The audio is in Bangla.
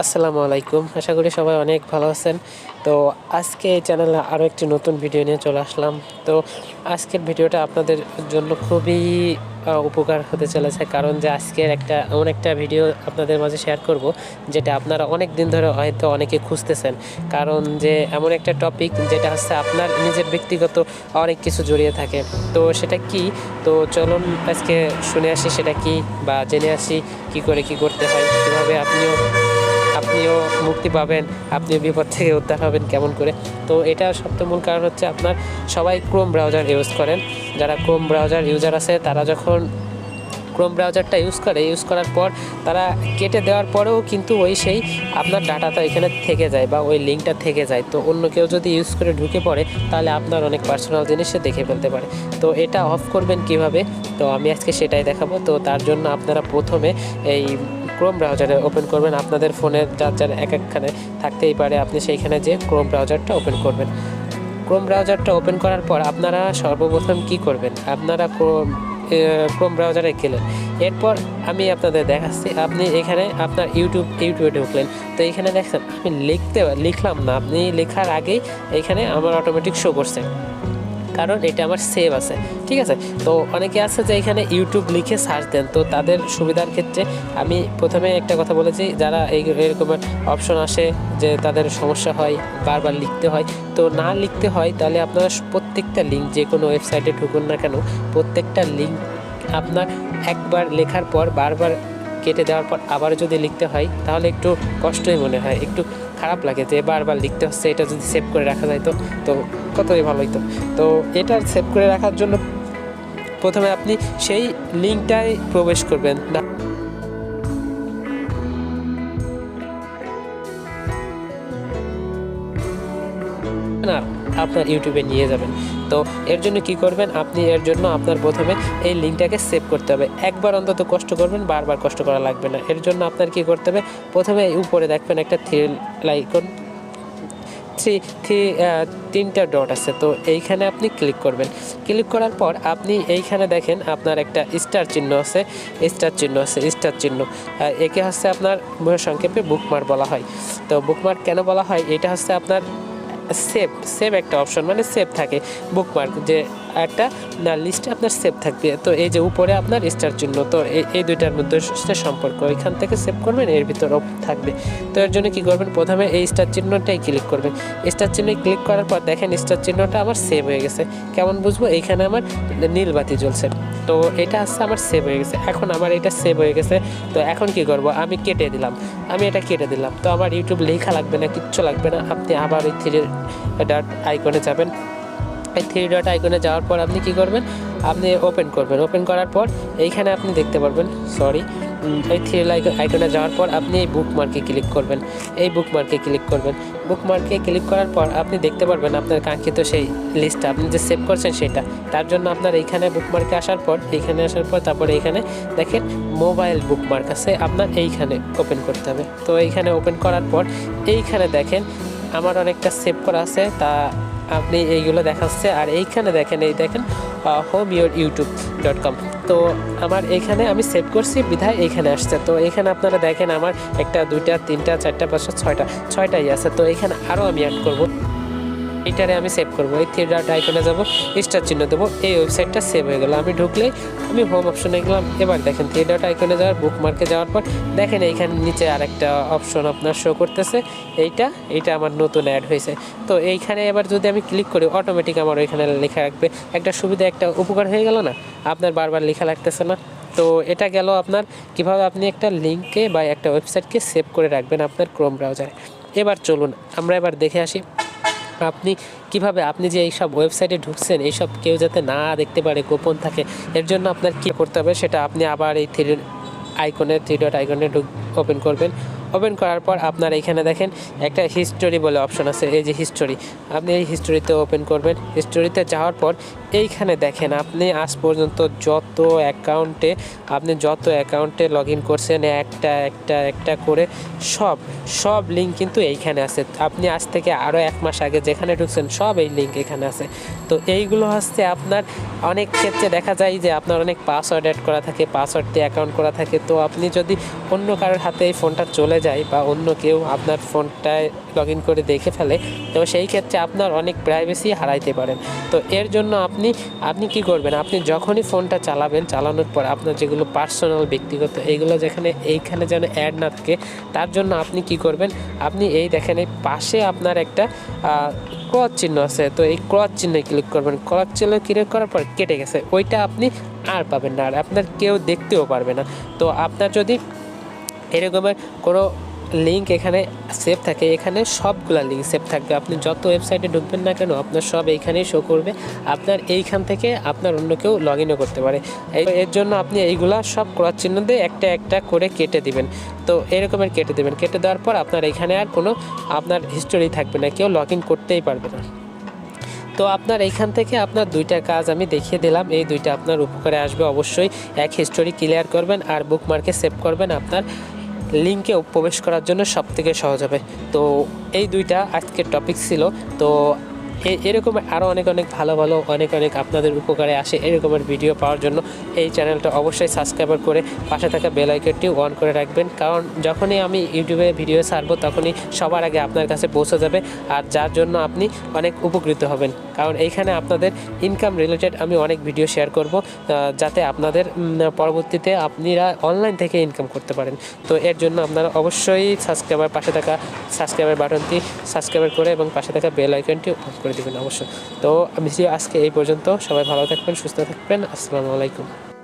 আসসালামু আলাইকুম। আশা করি সবাই অনেক ভালো আছেন। তো আজকে এই চ্যানেলে আরও একটি নতুন ভিডিও নিয়ে চলে আসলাম। তো আজকের ভিডিওটা আপনাদের জন্য খুবই উপকার হতে চলেছে, কারণ যে আজকের এমন একটা ভিডিও আপনাদের মাঝে শেয়ার করব যেটা আপনারা অনেক দিন ধরে হয়তো অনেকে খুঁজতেছেন। কারণ যে এমন একটা টপিক যেটা হচ্ছে আপনার নিজের ব্যক্তিগত অনেক কিছু জড়িয়ে থাকে। তো সেটা কি? তো চলুন আজকে শুনে আসি সেটা কি, বা জেনে আসি কি করে কি করতে হয়, কীভাবে আপনিও মুক্তি পাবেন, আপনিও বিপদ থেকে উদ্ধার হবেন কেমন করে। তো এটার সবচেয়ে মূল কারণ হচ্ছে আপনার সবাই ক্রোম ব্রাউজার ইউজ করেন। যারা ক্রোম ব্রাউজার ইউজার আছে তারা যখন ক্রোম ব্রাউজারটা ইউজ করার পর তারা কেটে দেওয়ার পরেও কিন্তু সেই আপনার ডাটাটা এখানে থেকে যায় বা ওই লিঙ্কটা থেকে যায়। তো অন্য কেউ যদি ইউজ করে ঢুকে পড়ে তাহলে আপনার অনেক পার্সোনাল জিনিস সে দেখে ফেলতে পারে। তো এটা অফ করবেন কিভাবে, তো আমি আজকে সেটাই দেখাবো। তো তার জন্য আপনারা প্রথমে এই ক্রোম ব্রাউজারে ওপেন করবেন। আপনাদের ফোনের যার একখানে থাকতেই পারে, আপনি সেইখানে যে ক্রোম ব্রাউজারটা ওপেন করবেন। ক্রোম ব্রাউজারটা ওপেন করার পর আপনারা সর্বপ্রথম কি করবেন, আপনারা ক্রোম ব্রাউজারে গেলেন। এরপর আমি আপনাদের দেখাচ্ছি, আপনি এখানে আপনার ইউটিউবে ঢুকলেন। তো এখানে দেখছেন আমি লিখলাম না, আপনি লেখার আগেই এখানে আমার অটোমেটিক শো করছে, কারণ এটা আমার সেভ আছে। ঠিক আছে। তো অনেকে আছে যে এখানে ইউটিউব লিখে সার্চ দেন, তো তাদের সুবিধার ক্ষেত্রে আমি প্রথমে একটা কথা বলেছি, যারা এরকম অপশন আসে যে তাদের সমস্যা হয়, বারবার লিখতে হয়, তো না লিখতে হয় তাহলে আপনারা প্রত্যেকটা লিঙ্ক যে কোনো ওয়েবসাইটে ঢুকুন না কেন, প্রত্যেকটা লিঙ্ক আপনার একবার লেখার পর বারবার কেটে দেওয়ার পর আবার যদি লিখতে হয় তাহলে একটু কষ্টই মনে হয়, একটু খারাপ লাগে যে বারবার লিখতে হচ্ছে। এটা যদি সেভ করে রাখা যায় তো কতই ভালো হতো। তো এটা সেভ করে রাখার জন্য প্রথমে আপনি সেই লিঙ্কটায় প্রবেশ করবেন না, আপনার ইউটিউবে নিয়ে যাবেন। তো এর জন্য কি করবেন, আপনি এর জন্য আপনার প্রথমে এই লিঙ্কটাকে সেভ করতে হবে। একবার অন্তত কষ্ট করবেন, বারবার কষ্ট করা লাগবে না। এর জন্য আপনার কি করতে হবে, প্রথমে উপরে দেখবেন একটা তিনটা ডট আছে, তো এইখানে আপনি ক্লিক করবেন। ক্লিক করার পর আপনি এইখানে দেখেন আপনার একটা স্টার চিহ্ন আছে। একে হচ্ছে আপনার সংক্ষেপে বুকমার্ক বলা হয়। তো বুকমার্ক কেন বলা হয়, এটা হচ্ছে আপনার সেভ একটা অপশন, মানে সেভ থাকে বুকমার্ক, যে একটা লিস্টে আপনার সেভ থাকবে। তো এই যে উপরে আপনার স্টার চিহ্ন, তো এই দুইটার মধ্যে সম্পর্ক, এখান থেকে সেভ করবেন, এর ভিতরেও থাকবে। তো এর জন্য কী করবেন, প্রথমে এই স্টার চিহ্নটাই ক্লিক করবেন। স্টার চিহ্নে ক্লিক করার পর দেখেন স্টার চিহ্নটা আমার সেভ হয়ে গেছে। কেমন বুঝবো, এইখানে আমার নীল বাতি জ্বলছে, তো এটা হচ্ছে আমার সেভ হয়ে গেছে। এখন আমার এটা সেভ হয়ে গেছে, তো এখন কি করব, আমি এটা কেটে দিলাম। তো আমার ইউটিউব লেখা লাগবে না, কিচ্ছু লাগবে না। আপনি আবার ওই ডট আইকনে যাবেন। এই ডট আইকনে যাওয়ার পর আপনি কি করবেন, আপনি ওপেন করবেন। ওপেন করার পর এইখানে আপনি দেখতে পারবেন, এই আইকনে যাওয়ার পর আপনি এই বুকমার্কে ক্লিক করবেন। বুকমার্কে ক্লিক করার পর আপনি দেখতে পারবেন আপনার কাঙ্ক্ষিত সেই লিস্টটা আপনি যে সেভ করছেন সেটা। তার জন্য আপনার এইখানে বুকমার্কে আসার পর তারপরে এইখানে দেখেন মোবাইল বুকমার্ক আছে, আপনার এইখানে ওপেন করতে হবে। তো এইখানে ওপেন করার পর এইখানে দেখেন আমার অনেকটা সেভ করা আছে, তা আপনি এইগুলো দেখাচ্ছে। আর এইখানে দেখেন homeyouryoutube.com, তো আমার এইখানে আমি সেভ করছি বিধায় এইখানে আসছে। তো এইখানে আপনারা দেখেন আমার 1 2 3 4 5 6টাই আছে। তো এইখানে আরও আমি অ্যাড করব, এইটারে আমি সেভ করবো। এই ডট আইকনে যাবো, স্টার চিহ্ন দেবো, এই ওয়েবসাইটটা সেভ হয়ে গেল। আমি ঢুকলেই আমি হোম অপশনে গেলাম। এবার দেখেন ডট আইকনে যাওয়ার বুকমার্কে যাওয়ার পর দেখেন এইখানে নিচে আরেকটা অপশন আপনার শো করতেছে, এইটা আমার নতুন অ্যাড হয়েছে। তো এইখানে এবার যদি আমি ক্লিক করি অটোমেটিক আমার ওইখানে লেখা রাখবে। একটা সুবিধা, একটা উপকার হয়ে গেল না, আপনার বারবার লেখা লাগতেছে না। তো এটা গেল আপনার কিভাবে আপনি একটা লিঙ্কে বা একটা ওয়েবসাইটকে সেভ করে রাখবেন আপনার ক্রোম ব্রাউজারে। এবার চলুন আমরা এবার দেখে আসি আপনি যে এইসব ওয়েবসাইটে ঢুকছেন এইসব কেউ যাতে না দেখতে পারে, গোপন থাকে। এর জন্য আপনার কী করতে হবে সেটা আপনি আবার এই থ্রি ডট আইকনে ওপেন করবেন। ওপেন করার পর আপনার এইখানে দেখেন একটা হিস্টোরি বলে অপশন আছে, এই যে হিস্টোরি, আপনি এই হিস্টোরিতে ওপেন করবেন। হিস্টোরিতে যাওয়ার পর এইখানে দেখেন আপনি আজ পর্যন্ত যত অ্যাকাউন্টে লগ ইন করছেন একটা করে সব লিঙ্ক কিন্তু এইখানে আছে। আপনি আজ থেকে আরও 1 মাস আগে যেখানে ঢুকছেন সব এই লিঙ্ক এখানে আছে। তো এইগুলো হচ্ছে আপনার অনেক ক্ষেত্রে দেখা যায় যে আপনার অনেক পাসওয়ার্ড অ্যাড করা থাকে, পাসওয়ার্ড দিয়ে অ্যাকাউন্ট করা থাকে। তো আপনি যদি অন্য কারোর হাতে এই ফোনটা চলে যায় বা অন্য কেউ আপনার ফোনটায় লগ ইন করে দেখে ফেলে, তো সেই ক্ষেত্রে আপনার অনেক প্রাইভেসি হারাইতে পারেন। তো এর জন্য আপনি কি করবেন, আপনি যখনই ফোনটা চালানোর পর আপনার যেগুলো পার্সোনাল ব্যক্তিগত এইগুলো এইখানে যেন অ্যাড না থাকে, তার জন্য আপনি কি করবেন, আপনি এই দেখেন এই পাশে আপনার একটা ক্রস চিহ্ন আছে। তো এই ক্রস চিহ্নে ক্লিক করবেন। ক্রস চিহ্নে ক্লিক করার পর কেটে গেছে, ওইটা আপনি আর পাবেন না, আর আপনার কেউ দেখতেও পারবে না। তো আপনার যদি এরকমের কোনো লিঙ্ক এখানে সেভ থাকে, এখানে সবগুলা লিঙ্ক সেভ থাকবে। আপনি যত ওয়েবসাইটে ঢুকবেন না কেন আপনার সব এইখানেই শো করবে। আপনার এইখান থেকে আপনার অন্য কেউ লগ ইনও করতে পারে। এর জন্য আপনি এইগুলা সব ক্রস চিহ্ন দিয়ে একটা করে কেটে দিবেন। তো এরকমের কেটে দেবেন। কেটে দেওয়ার পর আপনার এখানে আর কোনো আপনার হিস্টোরি থাকবে না, কেউ লগ ইন করতেই পারবে না। তো আপনার এইখান থেকে আপনার 2টা কাজ আমি দেখিয়ে দিলাম, এই 2টা আপনার উপকারে আসবে অবশ্যই। এক, হিস্টোরি ক্লিয়ার করবেন, আর বুকমার্কে সেভ করবেন। আপনার লিঙ্কে প্রবেশ করার জন্য সবথেকে সহজ হবে। তো এই 2টা আজকের টপিক ছিল। তো এরকম আরও অনেক ভালো অনেক আপনাদের উপকারে আসে এরকমের ভিডিও পাওয়ার জন্য এই চ্যানেলটা অবশ্যই সাবস্ক্রাইব করে পাশে থাকা বেল আইকনটি অন করে রাখবেন। কারণ যখনই আমি ইউটিউবে ভিডিও ছাড়বো তখনই সবার আগে আপনার কাছে পৌঁছে যাবে, আর যার জন্য আপনি অনেক উপকৃত হবেন। কারণ এইখানে আপনাদের ইনকাম রিলেটেড আমি অনেক ভিডিও শেয়ার করব, যাতে আপনাদের পরবর্তীতে আপনারা অনলাইন থেকে ইনকাম করতে পারেন। তো এর জন্য আপনারা অবশ্যই পাশে থাকা সাবস্ক্রাইবার বাটনটি সাবস্ক্রাইব করে এবং পাশে থাকা বেল আইকনটি অন করে দেবেন অবশ্যই। তো আমি আজকে এই পর্যন্ত, সবাই ভালো থাকবেন, সুস্থ থাকবেন। আসসালামু আলাইকুম।